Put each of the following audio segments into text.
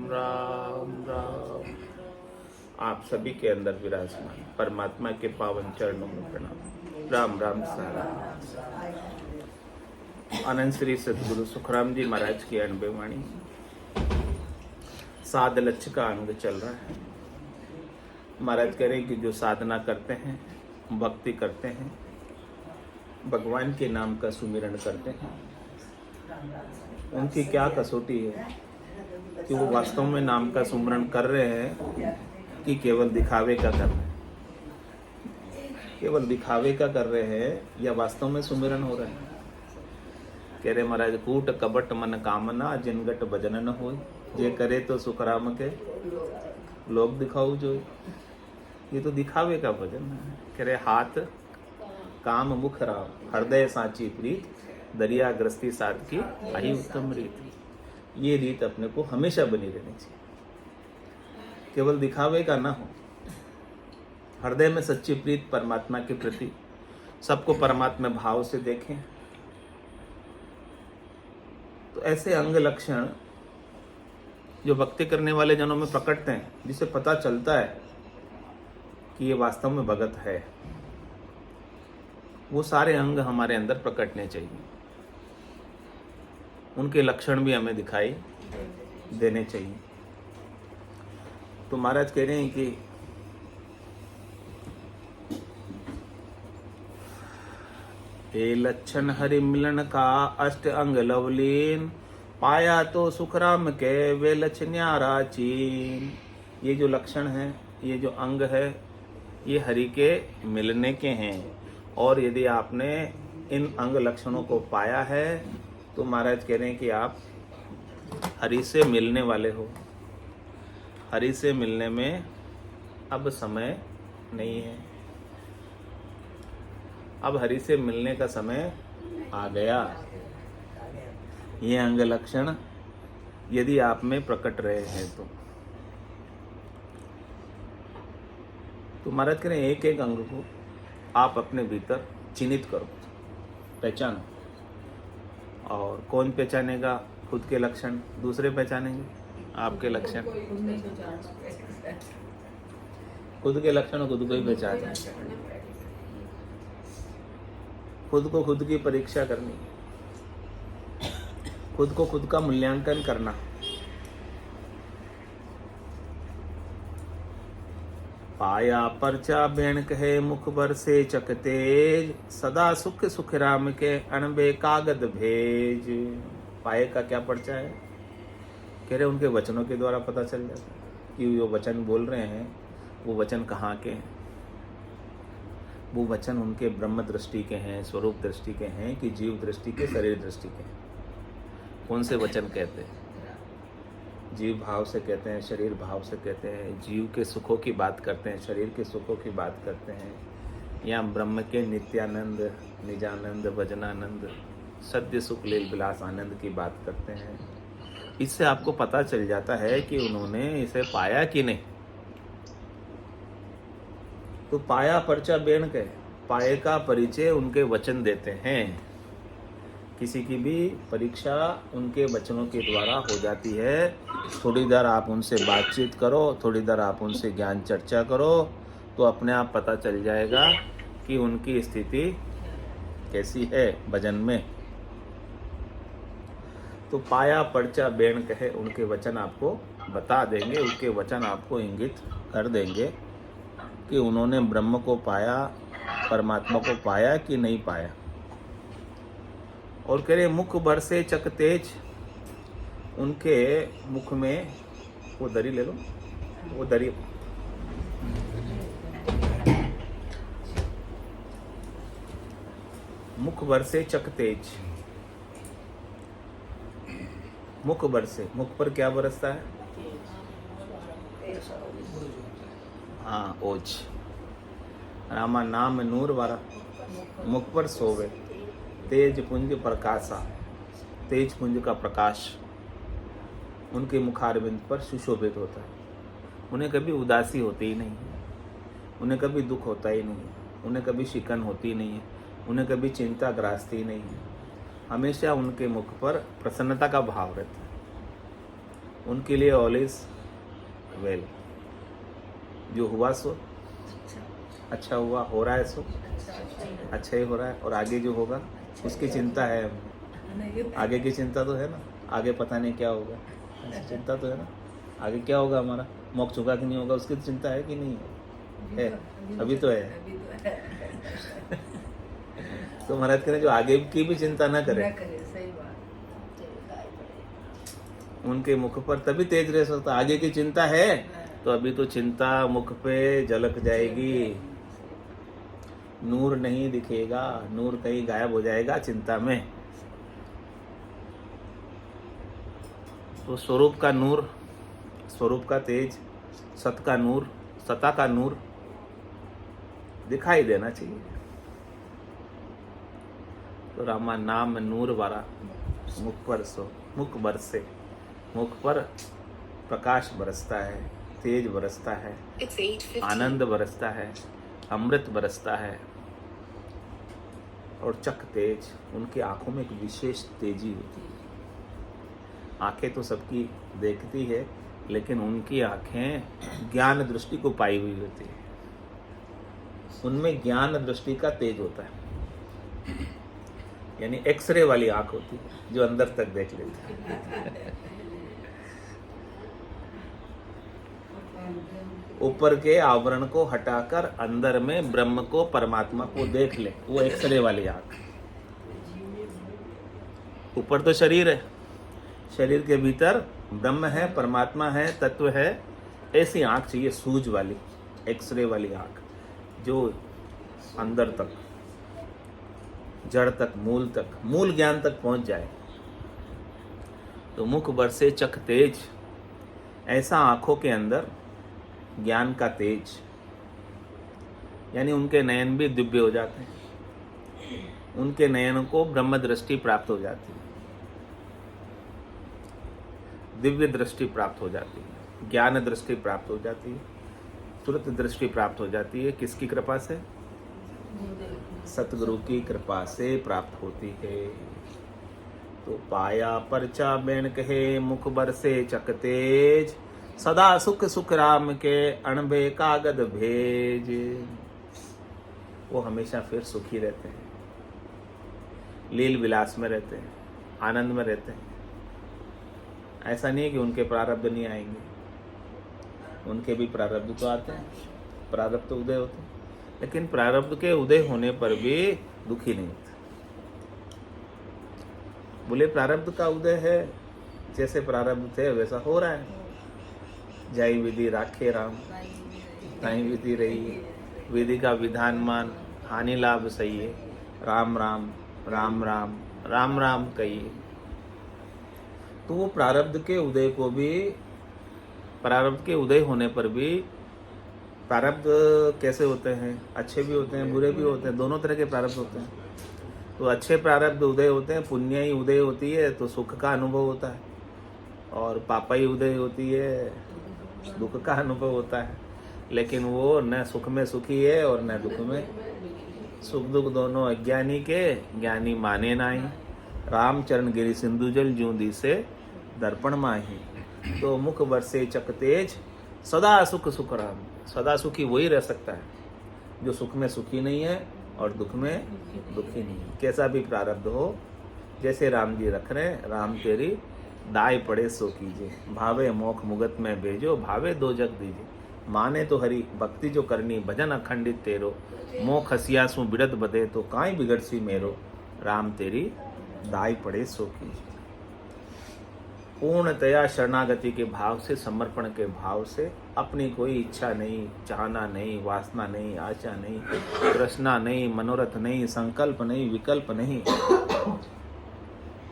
राम राम। आप सभी के अंदर विराजमान परमात्मा के पावन चरणों में प्रणाम। राम राम सारा। अनंत श्री सदगुरु सुखराम जी महाराज की अनबे वाणी। साध लक्ष्य का अंग चल रहा है। महाराज कह रहे हैं कि जो साधना करते हैं, भक्ति करते हैं, भगवान के नाम का सुमिरन करते हैं, उनकी क्या कसौटी है कि वो वास्तव में नाम का सुमिरन कर रहे हैं कि केवल दिखावे का कर रहे हैं। केवल दिखावे का कर रहे हैं या वास्तव में सुमिरन हो रहा है। कह रहे महाराज, कूट कपट मन कामना जिनगट भजन न होय, जे करे तो सुखराम के लोग दिखाओ जो। ये तो दिखावे का भजन है। कह रहे हाथ काम मुख राम, हृदय सांची प्रीत, दरिया ग्रस्ती साध की आई उत्तम रीत। ये रीत अपने को हमेशा बनी रहनी चाहिए, केवल दिखावे का ना हो। हृदय में सच्ची प्रीत परमात्मा के प्रति, सबको परमात्मा भाव से देखें। तो ऐसे अंग लक्षण जो भक्ति करने वाले जनों में प्रकटते हैं, जिसे पता चलता है कि ये वास्तव में भगत है, वो सारे अंग हमारे अंदर प्रकटने चाहिए। उनके लक्षण भी हमें दिखाई देने चाहिए। तो महाराज कह रहे हैं कि हे लक्षण हरि मिलन का अष्ट अंग लवलीन, पाया तो सुखराम के वे लक्षण्यारा चीन। ये जो लक्षण है, ये जो अंग है, ये हरि के मिलने के हैं। और यदि आपने इन अंग लक्षणों को पाया है तो महाराज कह रहे हैं कि आप हरि से मिलने वाले हो। हरि से मिलने में अब समय नहीं है। अब हरि से मिलने का समय आ गया। ये अंग लक्षण यदि आप में प्रकट रहे हैं तो महाराज कह रहे हैं एक एक अंग को आप अपने भीतर चिन्हित करो, पहचानो। और कौन पहचानेगा खुद के लक्षण? दूसरे पहचानेंगे आपके लक्षण। खुद के लक्षण खुद को ही पहचाने। खुद को खुद की परीक्षा करनी, खुद को खुद का मूल्यांकन करना। पाया परचा भेण कहे मुख बर से चक तेज, सदा सुख सुख राम के अणबे कागद भेज। पाए का क्या पर्चा है? कह रहे उनके वचनों के द्वारा पता चल जाता है कि वो वचन बोल रहे हैं, वो वचन कहाँ के हैं। वो वचन उनके ब्रह्म दृष्टि के हैं, स्वरूप दृष्टि के हैं कि जीव दृष्टि के, शरीर दृष्टि के हैं। कौन से वचन कहते हैं? जीव भाव से कहते हैं, शरीर भाव से कहते हैं। जीव के सुखों की बात करते हैं, शरीर के सुखों की बात करते हैं, या ब्रह्म के नित्यानंद, निजानंद, भजनानंद, सद्य सुख लील विलास आनंद की बात करते हैं। इससे आपको पता चल जाता है कि उन्होंने इसे पाया कि नहीं। तो पाया परचा बेण के, पाए का परिचय उनके वचन देते हैं। किसी की भी परीक्षा उनके वचनों के द्वारा हो जाती है। थोड़ी देर आप उनसे बातचीत करो, थोड़ी देर आप उनसे ज्ञान चर्चा करो, तो अपने आप पता चल जाएगा कि उनकी स्थिति कैसी है भजन में। तो पाया परचा बेण कहे, उनके वचन आपको बता देंगे, उनके वचन आपको इंगित कर देंगे कि उन्होंने ब्रह्म को पाया, परमात्मा को पाया कि नहीं पाया। और कह रहे मुख बरसे चक तेज, उनके मुख में, वो दरी ले लो, वो दरी, मुख बरसे चक तेज। मुख बरसे, मुख पर क्या बरसता है? हाँ, ओज। रामा नाम नूर वाला मुख पर सोवे, तेज पुंज प्रकाशा, तेज पुंज का प्रकाश उनके मुखारविंद पर सुशोभित होता है। उन्हें कभी उदासी होती ही नहीं है, उन्हें कभी दुख होता ही नहीं है, उन्हें कभी शिकन होती ही नहीं है, उन्हें कभी चिंता ग्रासती ही नहीं है। हमेशा उनके मुख पर प्रसन्नता का भाव रहता है। उनके लिए ऑल इज वेल। जो हुआ सो अच्छा हुआ, हो रहा है सो अच्छा ही हो रहा है, और आगे जो होगा उसकी चिंता है हमें। आगे की चिंता तो है ना, आगे पता नहीं क्या होगा, ऐसी चिंता तो है ना। आगे क्या होगा हमारा, मोक्ष होगा कि नहीं होगा, उसकी चिंता है कि नहीं है? अभी तो है। तो महाराज कह रहे जो आगे की भी चिंता ना करे, सही बात। उनके मुख पर तभी तेज रह सकता। आगे की चिंता है तो अभी तो चिंता मुख पे झलक जाएगी, नूर नहीं दिखेगा, नूर कहीं गायब हो जाएगा चिंता में। तो स्वरूप का नूर, स्वरूप का तेज, सत का नूर, सता का नूर दिखाई देना चाहिए। तो रामा नाम नूर वाला मुख पर सो, मुख बरसे, मुख पर प्रकाश बरसता है, तेज बरसता है, आनंद बरसता है, अमृत बरसता है, और चक तेज। उनकी आंखों में एक विशेष तेजी होती है। आंखें तो सबकी देखती है, लेकिन उनकी आंखें ज्ञान दृष्टि को पाई हुई होती है। उनमें ज्ञान दृष्टि का तेज होता है, यानी एक्सरे वाली आंख होती है जो अंदर तक देख लेती है। ऊपर के आवरण को हटाकर अंदर में ब्रह्म को, परमात्मा को देख ले, वो एक्सरे वाली आंख। ऊपर तो शरीर है, शरीर के भीतर ब्रह्म है, परमात्मा है, तत्व है। ऐसी आंख चाहिए, सूझ वाली, एक्सरे वाली आंख, जो अंदर तक, जड़ तक, मूल ज्ञान तक पहुंच जाए। तो मुख बरसे चक तेज, ऐसा आंखों के अंदर ज्ञान का तेज, यानी उनके नयन भी दिव्य हो जाते हैं, उनके नयन को ब्रह्म दृष्टि प्राप्त हो जाती है, दिव्य दृष्टि प्राप्त हो जाती है, ज्ञान दृष्टि प्राप्त हो जाती है, तुरंत दृष्टि प्राप्त हो जाती है। किसकी कृपा से? सतगुरु की कृपा से प्राप्त होती है। तो पाया परचा बेन कहे, मुख बरसे चक तेज, सदा सुख सुख राम के, अणबे कागद भेज। वो हमेशा फिर सुखी रहते हैं, लील विलास में रहते हैं, आनंद में रहते हैं। ऐसा नहीं है कि उनके प्रारब्ध नहीं आएंगे, उनके भी प्रारब्ध तो आते हैं, प्रारब्ध तो उदय होते हैं, लेकिन प्रारब्ध के उदय होने पर भी दुखी नहीं होते। बोले प्रारब्ध का उदय है, जैसे प्रारब्ध थे वैसा हो रहा है। जाई विधि राखे राम, ताई विधि रही, विधि का विधान मान, हानि लाभ सही है। राम राम राम राम राम राम कहिए। तो वो प्रारब्ध के उदय को भी, प्रारब्ध के उदय होने पर भी, प्रारब्ध कैसे होते हैं? अच्छे भी होते हैं, बुरे भी होते हैं, दोनों तरह के प्रारब्ध होते हैं। तो अच्छे प्रारब्ध उदय होते हैं, पुण्य ही उदय होती है तो सुख का अनुभव होता है, और पापा ही उदय होती है, दुख का अनुभव होता है। लेकिन वो न सुख में सुखी है और न दुख में। सुख दुख दोनों अज्ञानी के, ज्ञानी माने नाही। रामचरण गिरि सिंधु जल जूंदी से दर्पण माही। तो मुख बरसे चक तेज, सदा सुख सुख राम। सदा सुखी वही रह सकता है जो सुख में सुखी नहीं है और दुख में दुखी नहीं है, कैसा भी प्रारब्ध हो। जैसे राम जी रख रहे हैं, राम तेरी दाय पड़े सो कीजिए, भावे मोख मुगत में भेजो, भावे दो जग दीजिए। माने तो हरि भक्ति जो करनी, भजन अखंडित तेरो, मोख हसियासु बिड़त बदे तो काई बिगड़सी मेरो। राम तेरी दाय पड़े सो कीजिए। पूर्णतया शरणागति के भाव से, समर्पण के भाव से, अपनी कोई इच्छा नहीं, चाहना नहीं, वासना नहीं, आशा नहीं, तृष्णा नहीं, मनोरथ नहीं, संकल्प नहीं, विकल्प नहीं।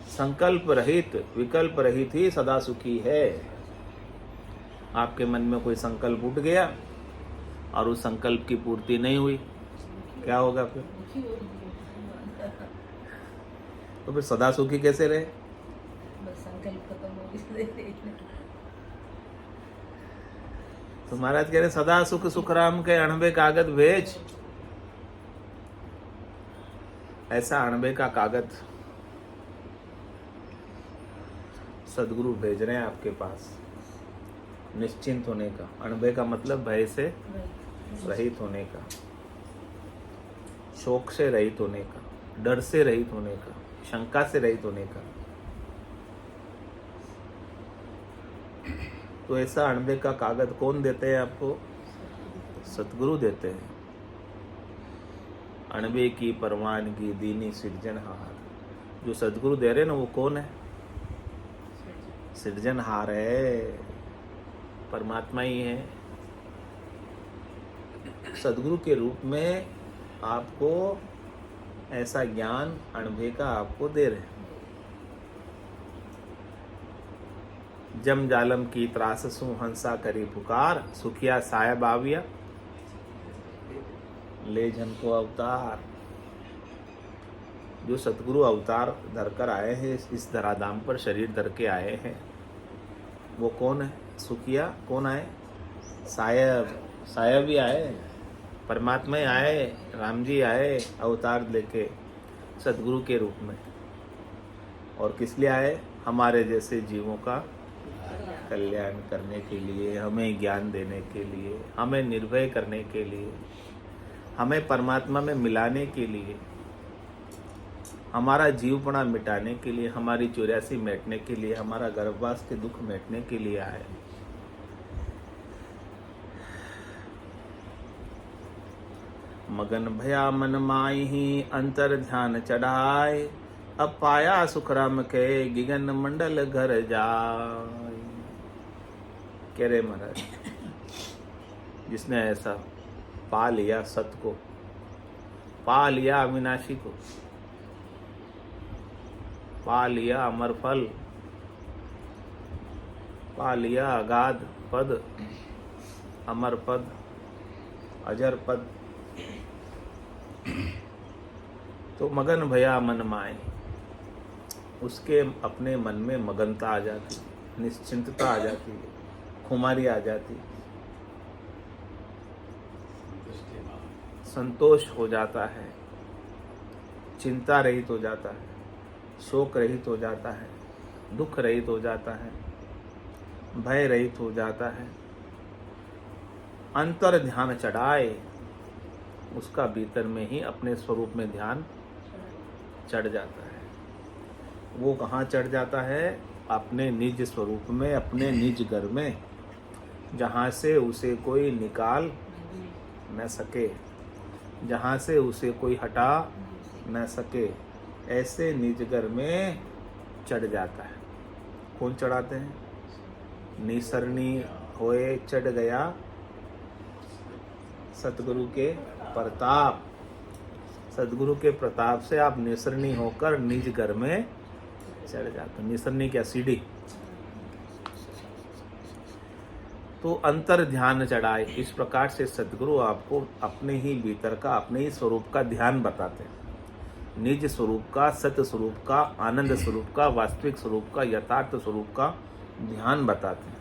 संकल्प रहित, विकल्प रहित ही सदा सुखी है। आपके मन में कोई संकल्प उठ गया और उस संकल्प की पूर्ति नहीं हुई, क्या होगा फिर? तो फिर सदा सुखी कैसे रहे? संकल्प खत्म हो गया। तो महाराज कह रहे सदा सुख सुख राम के, अणबे कागज भेज। ऐसा अणबे का कागज सदगुरु भेज रहे हैं आपके पास। निश्चिंत होने का। अणभय का मतलब भय से वही। रहित होने का, शोक से रहित होने का, डर से रहित होने का, शंका से रहित होने का। तो ऐसा अणभय का कागज कौन देते हैं आपको? सतगुरु देते हैं। अणभय की परवानगी दीनी सृजनहार। जो सदगुरु दे रहे हैं ना, वो कौन है? सृजनहार है, परमात्मा ही है। सदगुरु के रूप में आपको ऐसा ज्ञान अणभय का आपको दे रहे हैं। जम जालम की त्रास सु हंसा करी पुकार, सुखिया साहेब आविया ले जन को अवतार। जो सतगुरु अवतार धर कर आए हैं, इस धराधाम पर शरीर धर के आए हैं, वो कौन है? सुखिया कौन आए? साहेब। साहेब ही आए, परमात्मा ही आए, राम जी आए अवतार लेके सतगुरु के रूप में। और किस लिए आए? हमारे जैसे जीवों का कल्याण करने के लिए, हमें ज्ञान देने के लिए, हमें निर्भय करने के लिए, हमें परमात्मा में मिलाने के लिए, हमारा जीवपना मिटाने के लिए, हमारी 84 मिटने के लिए, हमारा गर्भवास के दुख मिटने के लिए आए। मगन भया मन माही अंतर ध्यान चढ़ाए, अब पाया सुखराम के गिगन मंडल घर जाए। कह रहे महाराज, जिसने ऐसा पा लिया सत्य को, पा लिया अविनाशी को, पा लिया अमर फल, पा लिया अगाध पद, अमर पद, अजर पद, तो मगन भया मन माए, उसके अपने मन में मगनता आ जाती, निश्चिंतता आ जाती है, खुमारी आ जाती, संतोष हो जाता है, चिंता रहित हो जाता है, शोक रहित हो जाता है, दुख रहित हो जाता है, भय रहित हो जाता है। अंतर ध्यान चढ़ाए, उसका भीतर में ही अपने स्वरूप में ध्यान चढ़ जाता है। वो कहाँ चढ़ जाता है? अपने निज स्वरूप में, अपने निज घर में, जहाँ से उसे कोई निकाल न सके, जहाँ से उसे कोई हटा न सके, ऐसे निज घर में चढ़ जाता है। कौन चढ़ाते हैं? निसरणी होए चढ़ गया सतगुरु के प्रताप। सदगुरु के प्रताप से आप निसरणी होकर निज घर में चढ़ जाते। निसरणी क्या? सीढ़ी। तो अंतर ध्यान चढ़ाए, इस प्रकार से सदगुरु आपको अपने ही भीतर का, अपने ही स्वरूप का ध्यान बताते हैं। निज स्वरूप का, सत्य स्वरूप का, आनंद स्वरूप का, वास्तविक स्वरूप का, यथार्थ स्वरूप का ध्यान बताते हैं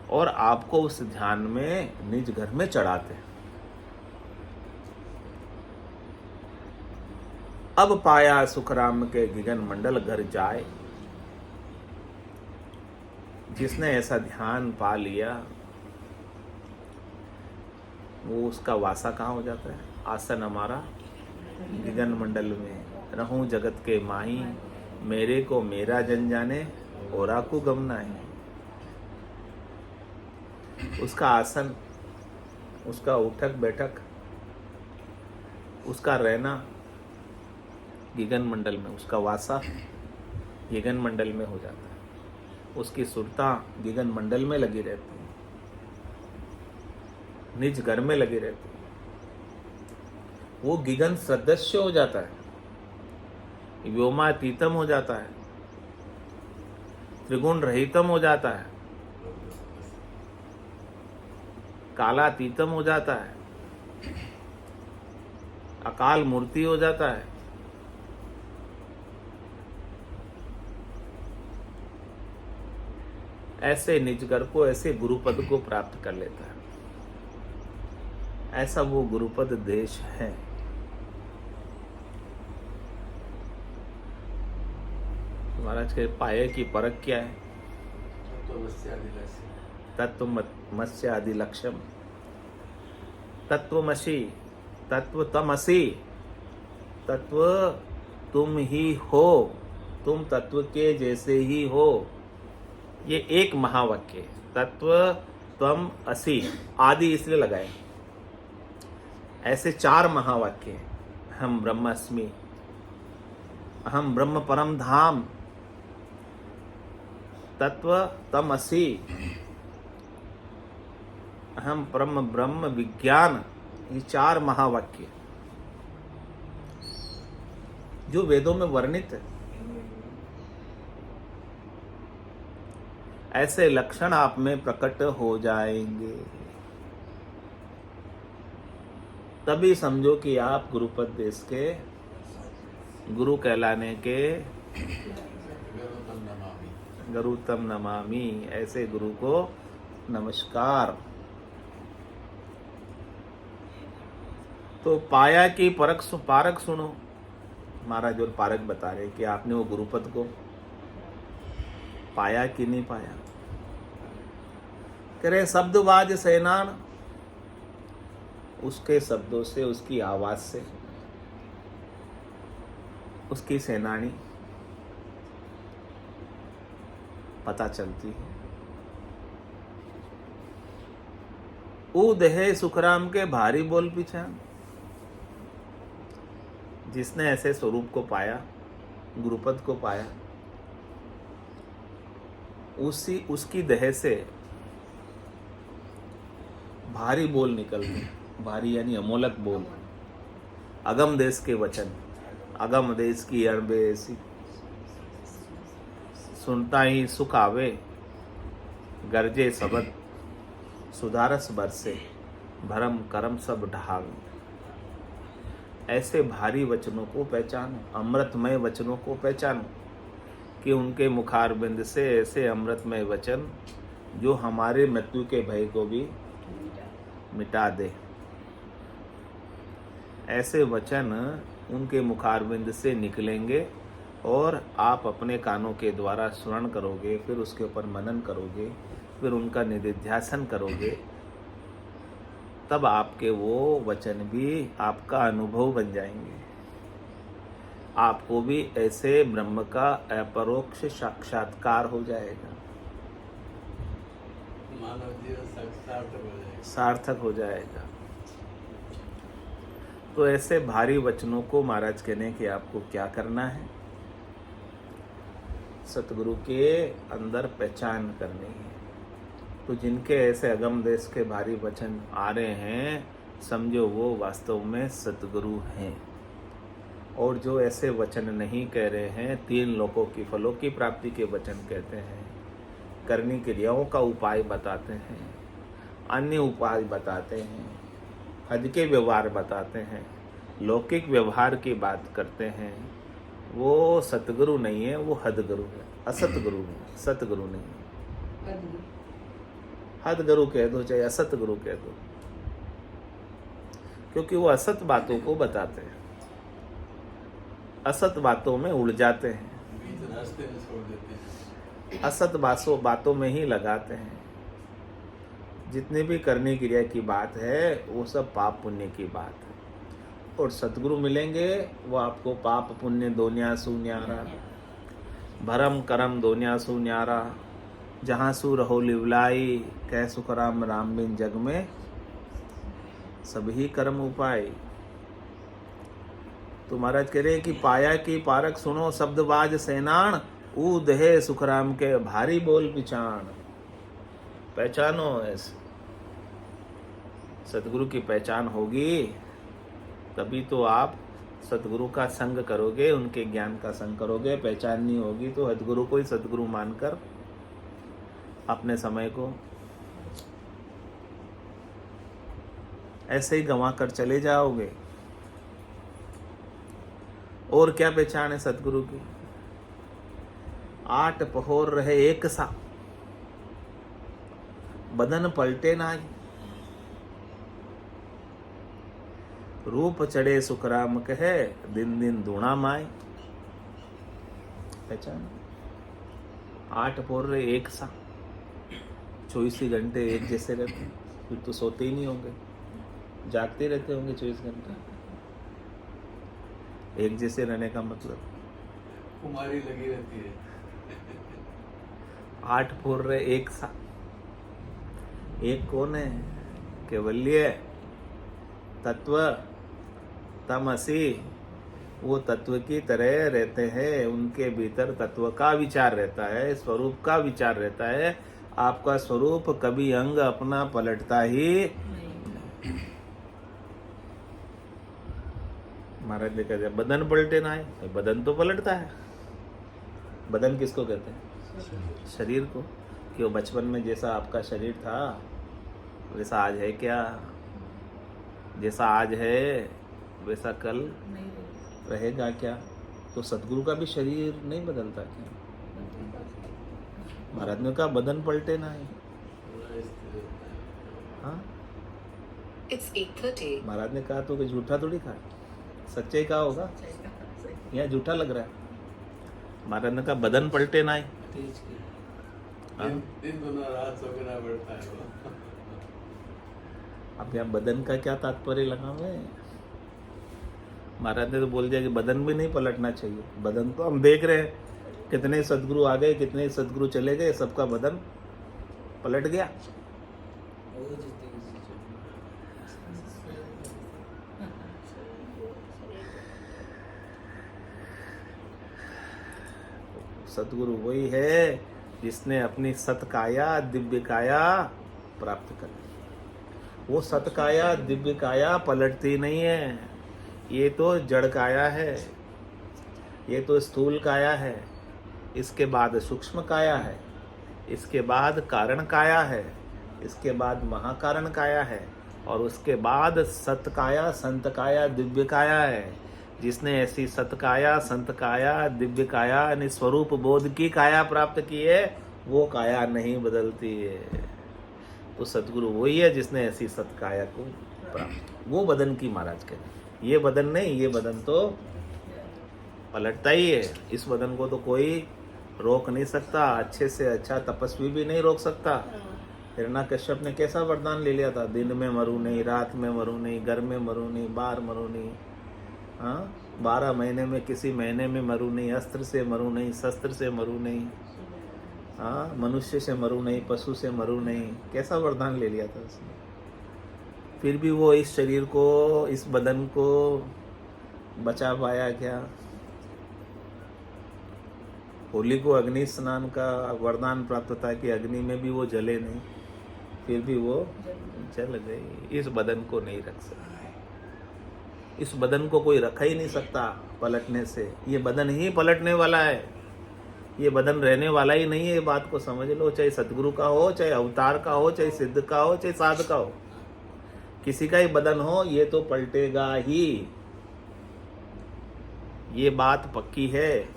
और आपको उस ध्यान में निज घर में चढ़ाते हैं। अब पाया सुखराम के गिगन मंडल घर जाए। जिसने ऐसा ध्यान पा लिया, वो उसका वासा कहाँ हो जाता है? आसन हमारा गिगन मंडल में। रहूं जगत के माही, मेरे को मेरा जन जाने, औरा को गम नाहीं। उसका आसन, उसका उठक बैठक, उसका रहना गिगन मंडल में, उसका वासा गिगन मंडल में हो जाता है। उसकी सुरता गिगन मंडल में लगी रहती है, निज घर में लगी रहती है। वो गिगन सदस्य हो जाता है, व्योमातीतम हो जाता है, त्रिगुण रहितम हो जाता है, कालातीतम हो जाता है, अकाल मूर्ति हो जाता है। ऐसे निजगर को, ऐसे गुरुपद को प्राप्त कर लेता है। ऐसा वो गुरुपद देश है। महाराज के पाये की परख क्या है? तत्वमस्य आदि लक्ष्यम। तत्वमसि, तत्व तमसि, तत्व तुम ही हो, तुम तत्व के जैसे ही हो, ये एक महावाक्य है। तत्व त्वम असि, आदि इसलिए लगाए। ऐसे 4 महावाक्य हैं। अहम ब्रह्मास्मि, अहम ब्रह्म परम धाम, तत्व तम असि, अहम परम ब्रह्म विज्ञान, ये 4 महावाक्य जो वेदों में वर्णित है। ऐसे लक्षण आप में प्रकट हो जाएंगे, तभी समझो कि आप गुरुपद देश के गुरु कहलाने के गुरुतम नमामि, ऐसे गुरु को नमस्कार। तो पाया की पारक सुनो। महाराज और पारक बता रहे कि आपने वो गुरुपद को पाया कि नहीं पाया। कह रहे शब्दवाज सेनान, उसके शब्दों से, उसकी आवाज से उसकी सेनानी पता चलती है। उदहे सुखराम के भारी बोल पीछा, जिसने ऐसे स्वरूप को पाया, गुरुपद को पाया, उसकी देह से भारी बोल निकलते। भारी यानी अमोलक बोल, अगम देश के वचन, अगम देश की अणबे ऐसी, सुनता ही सुख आवे, गरजे सबद सुधारस बरसे, भरम करम सब ढहावे। ऐसे भारी वचनों को पहचानो, अमृतमय वचनों को पहचानो कि उनके मुखारबिंद से ऐसे अमृतमय वचन जो हमारे मृत्यु के भय को भी मिटा दे। ऐसे वचन उनके मुखारबिंद से निकलेंगे और आप अपने कानों के द्वारा श्रवण करोगे, फिर उसके ऊपर मनन करोगे, फिर उनका निधिध्यासन करोगे, तब आपके वो वचन भी आपका अनुभव बन जाएंगे। आपको भी ऐसे ब्रह्म का अपरोक्ष साक्षात्कार हो जाएगा, मानव जीवन सार्थक हो जाएगा। तो ऐसे भारी वचनों को महाराज कहने कि आपको क्या करना है, सतगुरु के अंदर पहचान करनी है। तो जिनके ऐसे अगम देश के भारी वचन आ रहे हैं, समझो वो वास्तव में सतगुरु हैं। और जो ऐसे वचन नहीं कह रहे हैं, 3 लोकों की फलों की प्राप्ति के वचन कहते हैं, करनी क्रियाओं का उपाय बताते हैं, अन्य उपाय बताते हैं, हद के व्यवहार बताते हैं, लौकिक व्यवहार की बात करते हैं, वो सतगुरु नहीं है, वो हदगुरु है, असतगुरु है, सतगुरु नहीं है। हदगुरु कह दो चाहे असतगुरु कह दो, क्योंकि वो असत बातों को बताते हैं, असत बातों में उड़ जाते हैं, बीच रास्ते में छोड़ देते हैं। असत बातों में ही लगाते हैं। जितनी भी करनी क्रिया की बात है वो सब पाप पुण्य की बात है, और सतगुरु मिलेंगे वो आपको पाप पुण्य दोन्यासु न्यारा, भरम करम दोन्यासु न्यारा, जहाँ सु रहो लिवलाई, कह सुखराम राम बिन जग में सभी कर्म उपाय। तो महाराज कह रहे कि पाया की पारक सुनो, शब्दबाज सेनान, ऊदहे सुखराम के भारी बोल पिछाण। पहचानो ऐसे, सतगुरु की पहचान होगी तभी तो आप सतगुरु का संग करोगे, उनके ज्ञान का संग करोगे। पहचान नहीं होगी तो सतगुरु को ही सतगुरु मानकर अपने समय को ऐसे ही गंवा कर चले जाओगे। और क्या पहचान है सतगुरु की? 8 पहर रहे एक सा, बदन पलटे ना, रूप चढ़े सुखराम कहे, दिन दिन दूना माय। पहचान 8 पहर रहे एक सा, 24 ही घंटे एक जैसे रहते हैं, फिर तो सोते ही नहीं होंगे, जागते रहते होंगे 24 घंटे। एक जैसे रहने का मतलब कुमारी लगी रहती है। 8 फोर रहे एक सा। एक कौन है? केवल्य तत्व तमसी, वो तत्व की तरह रहते हैं, उनके भीतर तत्व का विचार रहता है, स्वरूप का विचार रहता है। आपका स्वरूप कभी अंग अपना पलटता ही। नहीं। महाराज ने कहते बदन पलटे ना है, बदन तो पलटता है। बदन किसको कहते हैं? शरीर को। कि वो बचपन में जैसा आपका शरीर था वैसा आज है क्या? जैसा आज है वैसा कल नहीं रही। रहेगा क्या? तो सदगुरु का भी शरीर नहीं बदलता क्या? महाराज ने कहा बदन पलटे ना है। पूरा स्थिर रहता है। हाँ, It's 8:30. महाराज ने कहा तो कि झूठा थोड़ी कहा, सच्चे का होगा। सही। यहाँ झूठा लग रहा है। महाराज ने कहा बदन पलटे ना है। हाँ? दिन दोनों रात सोना पड़ता है वो। अब यहाँ बदन का क्या तात्पर्य लगा हुआ है? महाराज ने तो बोल दिया कि बदन भी नहीं पलटना चाहिए। बदन तो हम देख रहे हैं, कितने सदगुरु आ गए, कितने सदगुरु चले गए, सबका बदन पलट गया। सदगुरु वही है जिसने अपनी सतकाया दिव्य काया प्राप्त कर ली। वो सतकाया दिव्य काया पलटती नहीं है। ये तो जड़ काया है, ये तो स्थूल काया है, इसके बाद सूक्ष्म काया है, इसके बाद कारण काया है, इसके बाद महाकारण काया है, और उसके बाद सतकाया संत काया दिव्य काया है। जिसने ऐसी सतकाया संत काया दिव्य काया यानी स्वरूप बोध की काया प्राप्त की है, वो काया नहीं बदलती है। तो सतगुरु वही है जिसने ऐसी सतकाया को प्राप्त। वो बदन की महाराज कहते, ये बदन नहीं, ये बदन तो पलटता ही है। इस बदन को तो कोई रोक नहीं सकता, अच्छे से अच्छा तपस्वी भी नहीं रोक सकता। हिरण्यकश्यप ने कैसा वरदान ले लिया था? दिन में मरू नहीं, रात में मरू नहीं, घर में मरू नहीं, बाहर मरू नहीं। हाँ, 12 महीने में किसी महीने में मरू नहीं, अस्त्र से मरू नहीं, शस्त्र से मरू नहीं, हाँ, मनुष्य से मरू नहीं, पशु से मरू नहीं। कैसा वरदान ले लिया था उसने? फिर भी वो इस शरीर को, इस बदन को बचा पाया क्या? होली को अग्नि स्नान का वरदान प्राप्त था कि अग्नि में भी वो जले नहीं, फिर भी वो जल गई। इस बदन को नहीं रख सकता, इस बदन को कोई रखा ही नहीं सकता पलटने से। ये बदन ही पलटने वाला है, ये बदन रहने वाला ही नहीं है। ये बात को समझ लो, चाहे सतगुरु का हो, चाहे अवतार का हो, चाहे सिद्ध का हो, चाहे साध का हो, किसी का ही बदन हो, ये तो पलटेगा ही। ये बात पक्की है।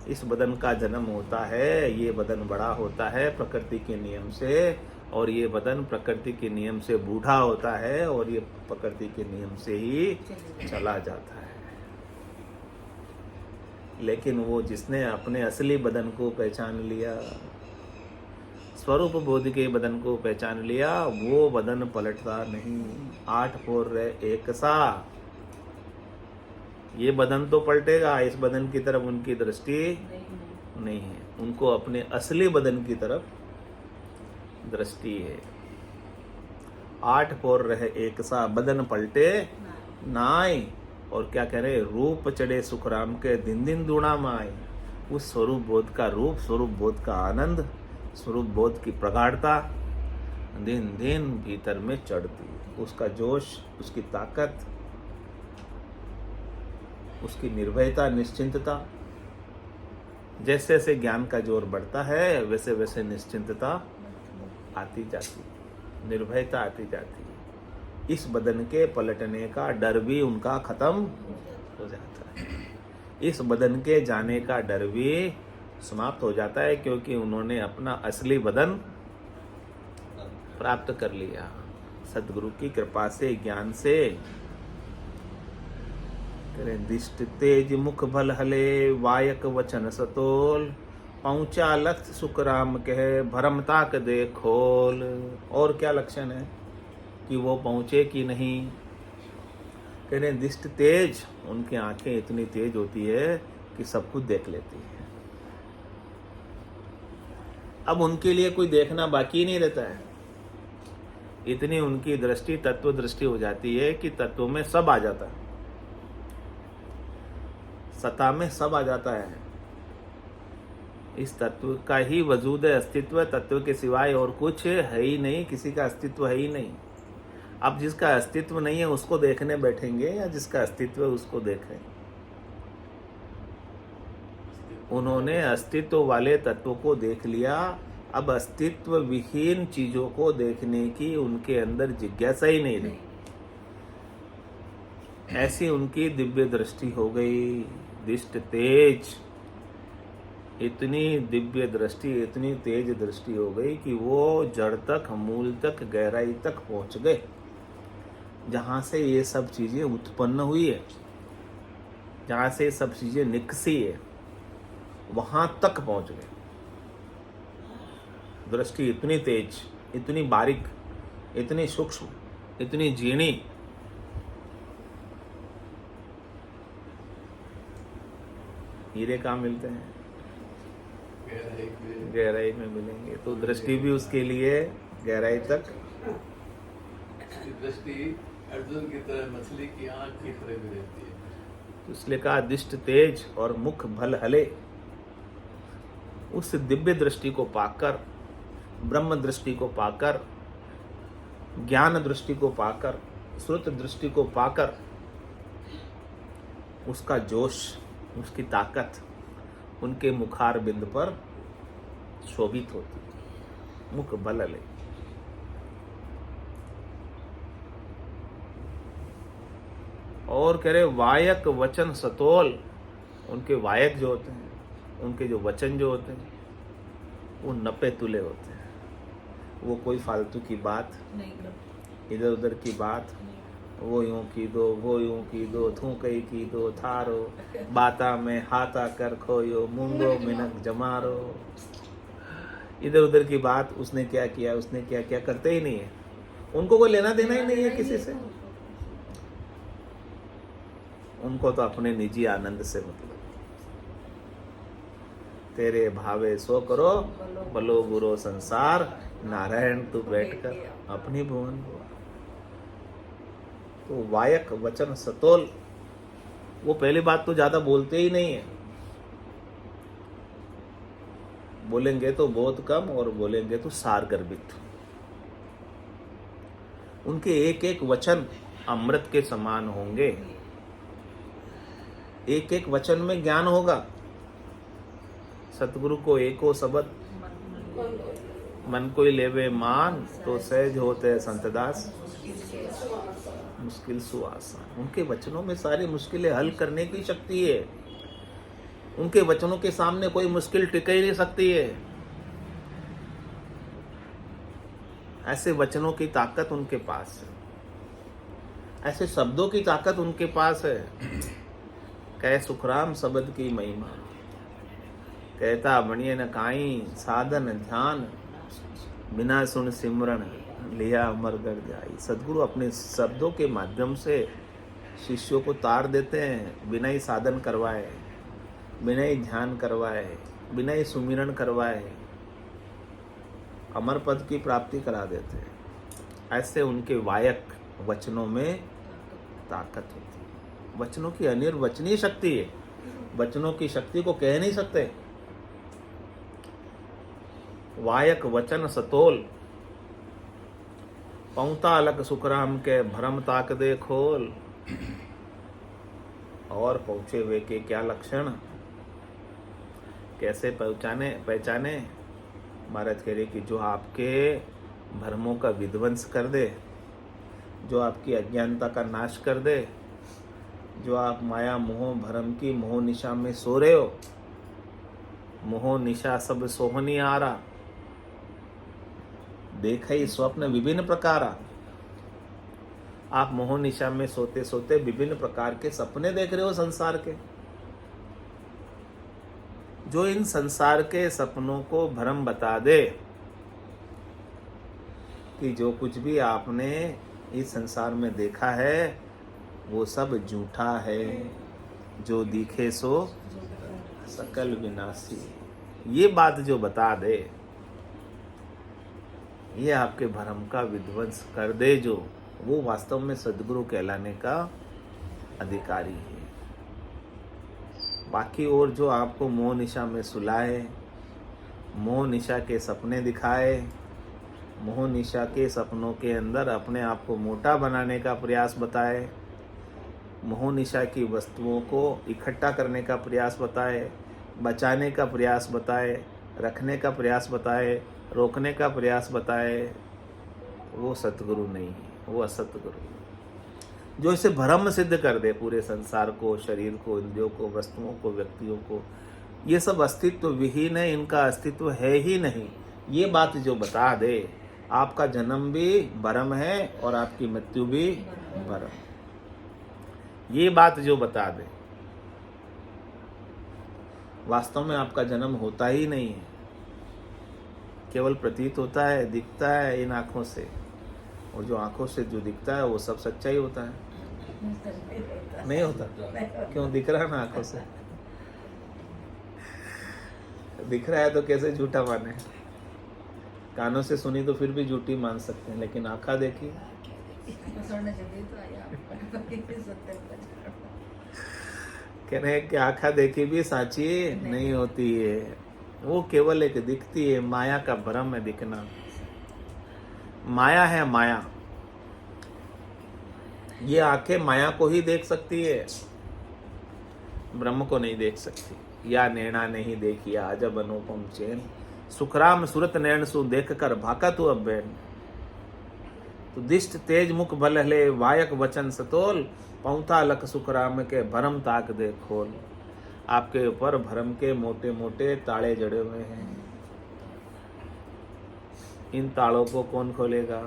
इस बदन का जन्म होता है, ये बदन बड़ा होता है प्रकृति के नियम से, और ये बदन प्रकृति के नियम से बूढ़ा होता है, और ये प्रकृति के नियम से ही चला जाता है। लेकिन वो जिसने अपने असली बदन को पहचान लिया, स्वरूप बोध के बदन को पहचान लिया, वो बदन पलटता नहीं। 8 फोर रहे एक सा। ये बदन तो पलटेगा, इस बदन की तरफ उनकी दृष्टि नहीं है। उनको अपने असली बदन की तरफ दृष्टि है। 8 फोर रहे एक सा, बदन पलटे नाय। और क्या कह रहे? रूप चढ़े सुखराम के दिन दिन दूणा माय। उस स्वरूप बोध का रूप, स्वरूप बोध का आनंद, स्वरूप बोध की प्रगाढ़ता दिन दिन भीतर में चढ़ती। उसका जोश, उसकी ताकत, उसकी निर्भयता, निश्चिंतता। जैसे जैसे ज्ञान का जोर बढ़ता है, वैसे वैसे निश्चिंतता आती जाती, निर्भयता आती जाती। इस बदन के पलटने का डर भी उनका खत्म हो जाता है। इस बदन के जाने का डर भी समाप्त हो जाता है, क्योंकि उन्होंने अपना असली बदन प्राप्त कर लिया सद्गुरु की कृपा से, ज्ञान से। करें दिष्ट तेज मुख भल हले, वायक वचन सतोल, पहुंचा लक्ष्य सुख राम कहे, भरमता के दे खोल। और क्या लक्षण है कि वो पहुंचे कि नहीं? कह रहे दिष्ट तेज, उनकी आंखें इतनी तेज होती है कि सब कुछ देख लेती है। अब उनके लिए कोई देखना बाकी नहीं रहता है। इतनी उनकी दृष्टि तत्व दृष्टि हो जाती है कि तत्व में सब आ जाता है, सत्ता में सब आ जाता है। इस तत्व का ही वजूद है, अस्तित्व। तत्व के सिवाय और कुछ है ही नहीं, किसी का अस्तित्व है ही नहीं। अब जिसका अस्तित्व नहीं है उसको देखने बैठेंगे या जिसका अस्तित्व है उसको देखें? उन्होंने अस्तित्व वाले तत्व को देख लिया। अब अस्तित्व विहीन चीजों को देखने की उनके अंदर जिज्ञासा ही नहीं रही। ऐसी उनकी दिव्य दृष्टि हो गई। दिष्ट तेज, इतनी दिव्य दृष्टि, इतनी तेज दृष्टि हो गई कि वो जड़ तक, मूल तक, गहराई तक पहुंच गए, जहां से ये सब चीजें उत्पन्न हुई है, जहां से सब चीजें निकसी है, वहां तक पहुंच गए। दृष्टि इतनी तेज, इतनी बारीक, इतनी सूक्ष्म, इतनी झीणी। हीरे कहाँ मिलते हैं? गहराई में मिलेंगे। तो दृष्टि भी उसके लिए गहराई तक। दृष्टि अर्जुन की तरह मछली की आंख की तरह भी रहती है। तो इसलिए कहा दिष्ट तेज और मुख भल हले। उस दिव्य दृष्टि को पाकर, ब्रह्म दृष्टि को पाकर, ज्ञान दृष्टि को पाकर, श्रुत दृष्टि को पाकर, उसका जोश, उसकी ताकत उनके मुखार बिंद पर शोभित होती। मुख भल हले। और कह रहे वायक वचन सतोल। उनके वायक जो होते हैं, उनके जो वचन जो होते हैं, वो नपे तुले होते हैं। वो कोई फालतू की बात, इधर उधर की बात, वो यूं की दो, वो यूं की दो, थू कई की दो, थारो बाता में हाथा कर खोयो, मुंगो मिनक जमारो। इधर उधर की बात, उसने क्या किया, उसने क्या किया, करते ही नहीं है। उनको कोई लेना देना ही नहीं है किसी से। उनको तो अपने निजी आनंद से मतलब। तेरे भावे सो करो, बलो बुरो संसार, नारायण तू बैठकर अपनी भुवन। तो वायक वचन सतोल। वो पहली बात तो ज्यादा बोलते ही नहीं है। बोलेंगे तो बहुत कम और बोलेंगे तो सार गर्भित। उनके एक एक वचन अमृत के समान होंगे। एक एक वचन में ज्ञान होगा। सतगुरु को एको शब्द मन कोई लेवे मान, तो सहज होते संतदास मुश्किल सुआसान। उनके वचनों में सारी मुश्किलें हल करने की शक्ति है। उनके वचनों के सामने कोई मुश्किल टिक ही नहीं सकती है। ऐसे वचनों की ताकत उनके पास है। ऐसे शब्दों की ताकत उनके पास है। कह सुखराम शब्द की महिमा, कहता बनिए न काई, साधन ध्यान बिना सुन सिमरन, लिया अमर कर जाई। सदगुरु अपने शब्दों के माध्यम से शिष्यों को तार देते हैं, बिना ही साधन करवाए, बिना ही ध्यान करवाए, बिना ही सुमिरन करवाए, अमर पद की प्राप्ति करा देते हैं। ऐसे उनके वायक वचनों में ताकत होती है। वचनों की अनिर्वचनीय शक्ति है। वचनों की शक्ति को कह नहीं सकते। वायक वचन सतोल। पौता अलग सुखराम के, भरम ताक दे खोल। और पहुंचे हुए के क्या लक्षण, कैसे पहचाने? महाराज कह रहे कि जो आपके भ्रमों का विध्वंस कर दे, जो आपकी अज्ञानता का नाश कर दे, जो आप माया मोह भ्रम की मोह निशा में सो रहे हो, मोह निशा सब सोहनी आ रहा, देखा ही स्वप्न विभिन्न प्रकार। आप मोह निशा में सोते सोते विभिन्न प्रकार के सपने देख रहे हो संसार के। जो इन संसार के सपनों को भ्रम बता दे कि जो कुछ भी आपने इस संसार में देखा है वो सब झूठा है, जो दिखे सो सकल विनाशी, ये बात जो बता दे, ये आपके भ्रम का विध्वंस कर दे, जो वो वास्तव में सद्गुरु कहलाने का अधिकारी है। बाकी और जो आपको मोह निशा में सुलाए, मोह निशा के सपने दिखाए, मोह निशा के सपनों के अंदर अपने आप को मोटा बनाने का प्रयास बताए, मोह निशा की वस्तुओं को इकट्ठा करने का प्रयास बताए, बचाने का प्रयास बताए, रखने का प्रयास बताए, रोकने का प्रयास बताए, वो सतगुरु नहीं है, वो असतगुरु। जो इसे भ्रम सिद्ध कर दे पूरे संसार को, शरीर को, इंद्रियों को, वस्तुओं को, व्यक्तियों को, ये सब अस्तित्व विहीन है, इनका अस्तित्व है ही नहीं, ये बात जो बता दे, आपका जन्म भी भ्रम है और आपकी मृत्यु भी भ्रम, ये बात जो बता दे, वास्तव में आपका जन्म होता ही नहीं है, केवल प्रतीत होता है, दिखता है इन आँखों से, और जो आँखों से जो दिखता है वो सब सच्चा ही होता है। नहीं होता? क्यों? दिख रहा है ना आँखों से, दिख रहा है तो कैसे झूठा माने? कानों से सुनी तो फिर भी झूठी मान सकते हैं, लेकिन आँखा देखी, कह रहे हैं कि आँखा देखी भी साची नहीं होती है, वो केवल एक दिखती है, माया का भ्रम है दिखना। माया है माया, ये आंखें माया को ही देख सकती है, ब्रह्म को नहीं देख सकती। या नैना नहीं देखिया अजब अनुपम चैन, सुखराम सुरत नैन सु देख कर भाका तू अब बैन, तो दिष्ट तेज मुख भल ले वायक वचन सतोल, पौथा लख सुखराम के भरम ताक दे खोल। आपके ऊपर भरम के मोटे मोटे ताले जड़े हुए हैं, इन तालों को कौन खोलेगा?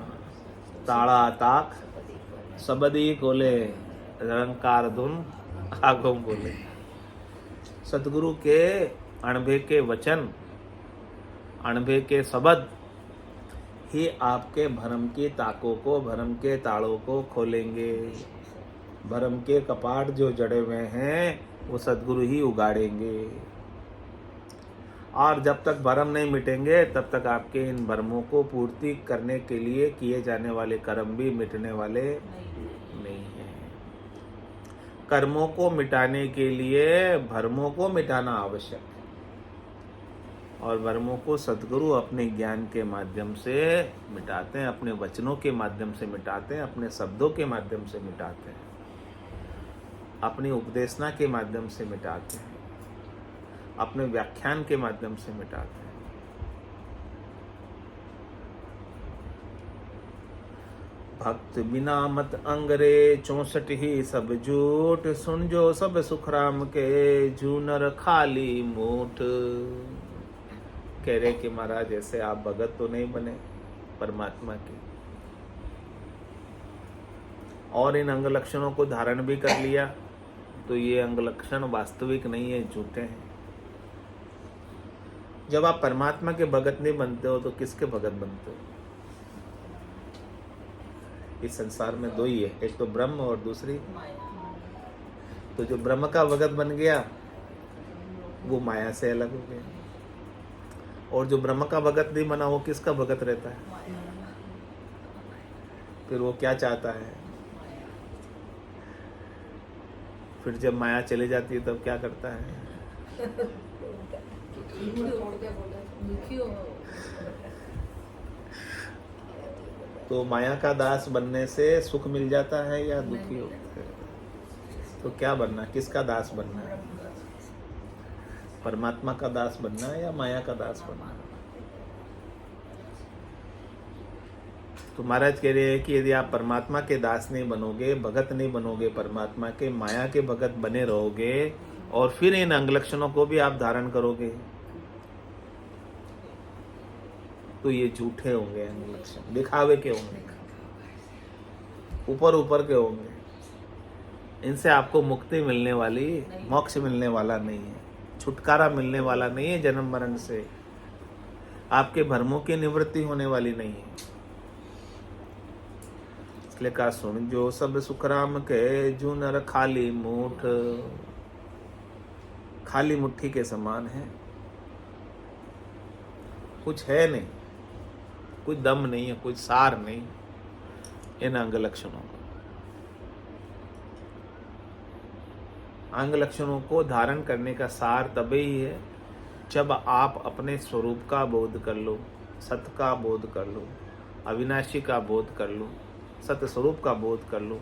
ताड़ा ताक सबदी खोले, रंकार धुन आगम बोले। सतगुरु के अणभे के वचन, अणभे के शब्द ही आपके भरम की ताकों को, भरम के तालों को खोलेंगे। भरम के कपाट जो जड़े हुए हैं वो सतगुरु ही उगाड़ेंगे, और जब तक भरम नहीं मिटेंगे तब तक आपके इन भरमों को पूर्ति करने के लिए किए जाने वाले कर्म भी मिटने वाले नहीं हैं। कर्मों को मिटाने के लिए भरमों को मिटाना आवश्यक है, और भरमों को सद्गुरु अपने ज्ञान के माध्यम से मिटाते हैं, अपने वचनों के माध्यम से मिटाते हैं, अपने शब्दों के माध्यम से मिटाते हैं, अपनी उपदेशना के माध्यम से मिटाते हैं, अपने व्याख्यान के माध्यम से मिटाते हैं। भक्त बिना मत अंगरे 64 ही सब झूठ, सुन जो सब सुखराम के जूनर खाली मूठ। कह रहे कि महाराज ऐसे आप भगत तो नहीं बने परमात्मा के, और इन अंग लक्षणों को धारण भी कर लिया, तो ये अंग लक्षण वास्तविक नहीं है, झूठे हैं। जब आप परमात्मा के भगत नहीं बनते हो तो किसके भगत बनते हो? इस संसार में दो ही है, एक तो ब्रह्म और दूसरी। तो जो ब्रह्म का भगत बन गया वो माया से अलग हो गया, और जो ब्रह्म का भगत नहीं बना वो किसका भगत रहता है? फिर वो क्या चाहता है? फिर जब माया चली जाती है तब क्या करता है? तो माया का दास बनने से सुख मिल जाता है या दुखी होता है? तो क्या बनना, किसका दास बनना है? परमात्मा का दास बनना है या माया का दास बनना है? तो महाराज कह रहे हैं कि यदि आप परमात्मा के दास नहीं बनोगे, भगत नहीं बनोगे परमात्मा के, माया के भगत बने रहोगे, और फिर इन अंग लक्षणों को भी आप धारण करोगे, तो ये झूठे होंगे अंग लक्षण, दिखावे के होंगे, ऊपर ऊपर के होंगे, इनसे आपको मुक्ति मिलने वाली, मोक्ष मिलने वाला नहीं है। छुटकारा मिलने वाला नहीं है जन्म मरण से, आपके भ्रमों की निवृत्ति होने वाली नहीं है। इसलिए कहा सुन जो सब सुखराम के, जू नर खाली मूठ, खाली मुट्ठी के समान है, कुछ है नहीं, कोई दम नहीं है, कोई सार नहीं इन अंग लक्षणों का। अंग लक्षणों को धारण करने का सार तभी ही है जब आप अपने स्वरूप का बोध कर लो, सत्य का बोध कर लो, अविनाशी का बोध कर लो, सत्य स्वरूप का बोध कर लो,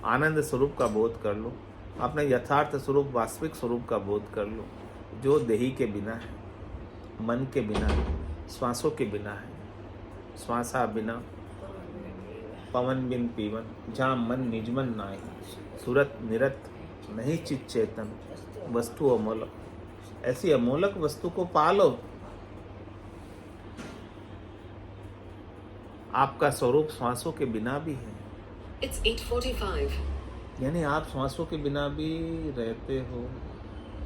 आनंद स्वरूप का बोध कर लो, अपने यथार्थ स्वरूप वास्तविक स्वरूप का बोध कर लो, जो देही के बिना है, मन के बिना है, श्वासों के बिना है, श्वासा बिना पवन बिन पीवन, जहाँ मन निजमन नाय, सूरत निरत नहीं चित चेतन, वस्तु अमोलक। ऐसी अमोलक वस्तु को पालो। आपका स्वरूप श्वासों के बिना भी है, It's 8:45. यानी आप श्वासों के बिना भी रहते हो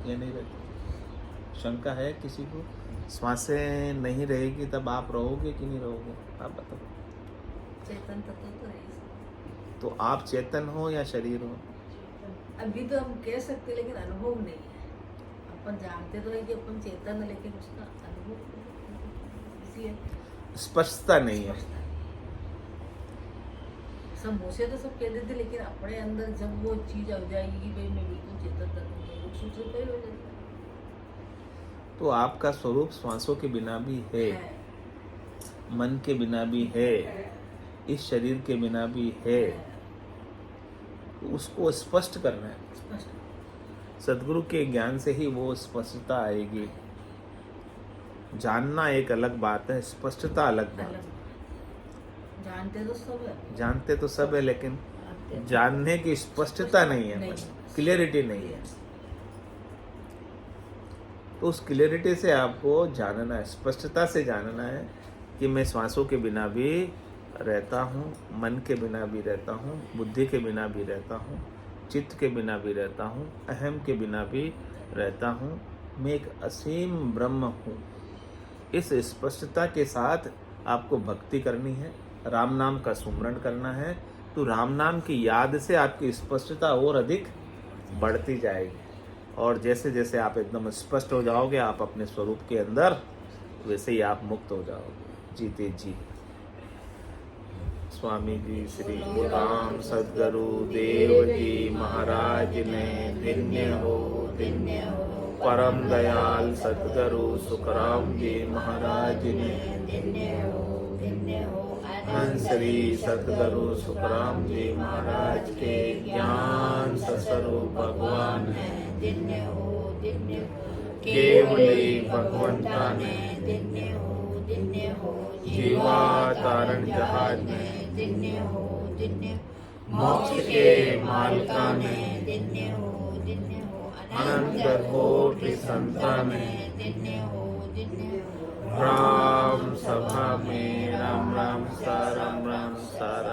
या नहीं रहते? शंका है किसी को? श्वासें नहीं रहेगी तब आप रहोगे कि नहीं रहोगे? आप बताओ। चेतन तत्व तो है ही। तो आप चेतन हो या शरीर हो? अभी तो हम कह सकते लेकिन अनुभव नहीं है। अपन जानते तो है कि अपन चेतन है लेकिन उसका अनुभव इसलिए स्पष्टता नहीं है। सब मुँह से तो सब कह देते लेकिन अपने अंदर जब वो चीज आ जाएगी कि भाई मैं बिल्कुल चेतन तत्व हूँ, तो सूत्र पर ही हो जाता तो आपका स्वरूप श्वासों के बिना भी है, मन के बिना भी है, इस शरीर के बिना भी है। उसको स्पष्ट करना है। स्पष्ट सद्गुरु के ज्ञान से ही वो स्पष्टता आएगी। जानना एक अलग बात है, स्पष्टता अलग बात है। अलग जानते तो सब है, जानते तो सब है लेकिन जानने की स्पष्टता नहीं है, क्लियरिटी नहीं है। तो उस क्लियरिटी से आपको जानना है, स्पष्टता से जानना है कि मैं श्वासों के बिना भी रहता हूँ, मन के बिना भी रहता हूँ, बुद्धि के बिना भी रहता हूँ, चित्त के बिना भी रहता हूँ, अहम के बिना भी रहता हूँ। मैं एक असीम ब्रह्म हूँ। इस स्पष्टता के साथ आपको भक्ति करनी है, राम नाम का सुमरण करना है। तो राम नाम की याद से आपकी स्पष्टता और अधिक बढ़ती जाएगी। और जैसे जैसे आप एकदम स्पष्ट हो जाओगे आप अपने स्वरूप के अंदर, वैसे ही आप मुक्त हो जाओगे जीते जी। स्वामी जी श्री राम सद्गुरु देव जी महाराज ने धन्य हो, धन्य हो। परम दयाल सद्गुरु सुखराम जी महाराज ने धन्य हो, धन्य हो। श्री सद्गुरु सुखराम जी महाराज के ज्ञान स्वरूप भगवान है, धन्य हो, धन्य हो। केवली भगवंता ने धन्य हो, धन्य हो। जीवा तारण जहाज ने धन्य हो, धन्य हो। मोक्ष के मालका ने धन्य हो, धन्य हो। अनंत कोटि संतान ने धन्य हो, धन्य हो। राम सभा में राम राम सा राम राम सा